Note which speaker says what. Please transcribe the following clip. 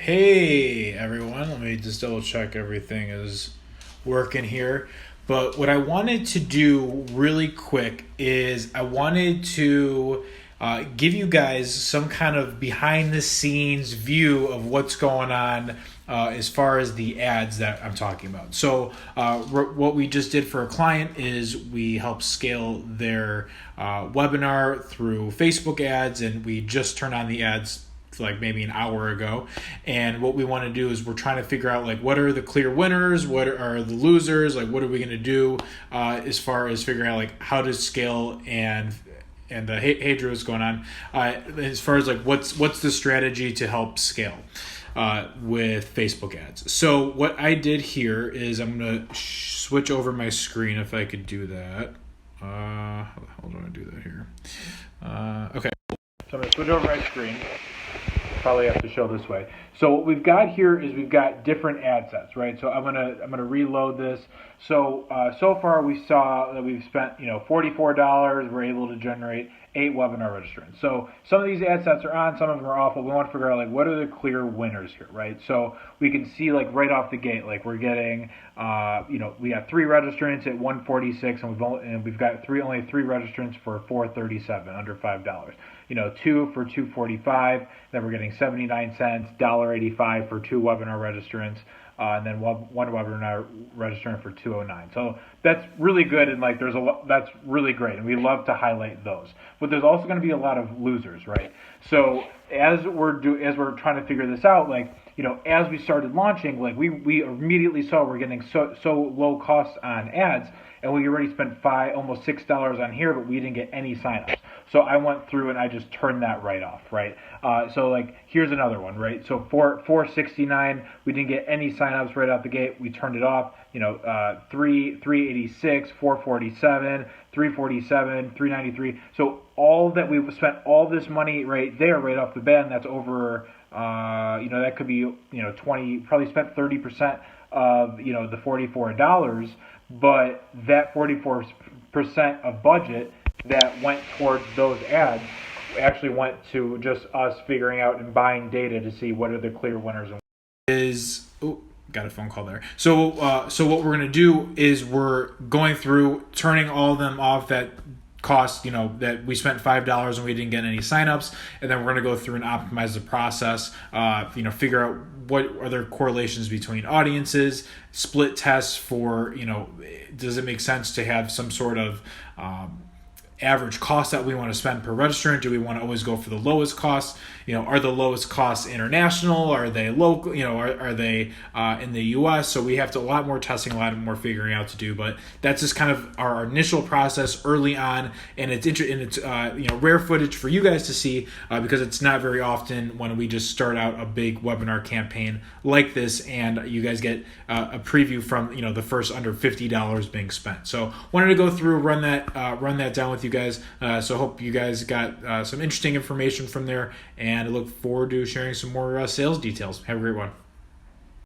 Speaker 1: Hey everyone, let me just double check everything is working here. But what I wanted to do really quick is I wanted to give you guys some kind of behind the scenes view of what's going on as far as the ads that I'm talking about. So, what we just did for a client is we helped scale their webinar through Facebook ads, and we just turned on the ads like maybe an hour ago. And what we want to do is we're trying to figure out like what are the clear winners, what are the losers, like what are we going to do as far as figuring out like how to scale and hey Drew, what's going on as far as like what's the strategy to help scale with Facebook ads. So what I did here is I'm going to switch over my screen if I could do that. How do I do that here? Okay, so I'm going to switch over my screen. Probably have to show this way. So what we've got here is we've got different ad sets, right? So I'm gonna reload this. So so far we saw that we've spent $44. We're able to generate 8 webinar registrants. So some of these ad sets are on, some of them are off, but we want to figure out like what are the clear winners here, right? So we can see like right off the gate, like we're getting we have 3 registrants at $146, and we've got only 3 registrants for $437, under $5. 2 for $245. Then we're getting 79 cents, $1.85 for 2 webinar registrants, and then one webinar registrant for $209. So that's really good, and like that's really great, and we love to highlight those. But there's also going to be a lot of losers, right? So as we're trying to figure this out, like as we started launching, like we immediately saw we're getting so low costs on ads, and we already spent almost $6 on here, but we didn't get any signups. So I went through and I just turned that right off, right? So like here's another one, right? So $469, we didn't get any signups right out the gate. We turned it off. $386, $447, $347, $393. So all that we've spent all this money right there, right off the bat, and that's over. That could be 20. Probably spent 30% of the $44, but that 44% of budget that went towards those ads actually went to just us figuring out and buying data to see what are the clear winners. Got a phone call there. So what we're going to do is we're going through turning all of them off that cost, that we spent $5 and we didn't get any signups, and then we're going to go through and optimize the process, figure out what are there correlations between audiences, split tests for, does it make sense to have some sort of average cost that we want to spend per registrant? Do we want to always go for the lowest cost? Are the lowest costs international? Are they local? Are they in the U.S.? So we have a lot more testing, a lot more figuring out to do. But that's just kind of our initial process early on, and it's rare footage for you guys to see because it's not very often when we just start out a big webinar campaign like this, and you guys get a preview from the first under $50 being spent. So wanted to go through run that down with you guys. So hope you guys got some interesting information from there, and I look forward to sharing some more sales details. Have a great one.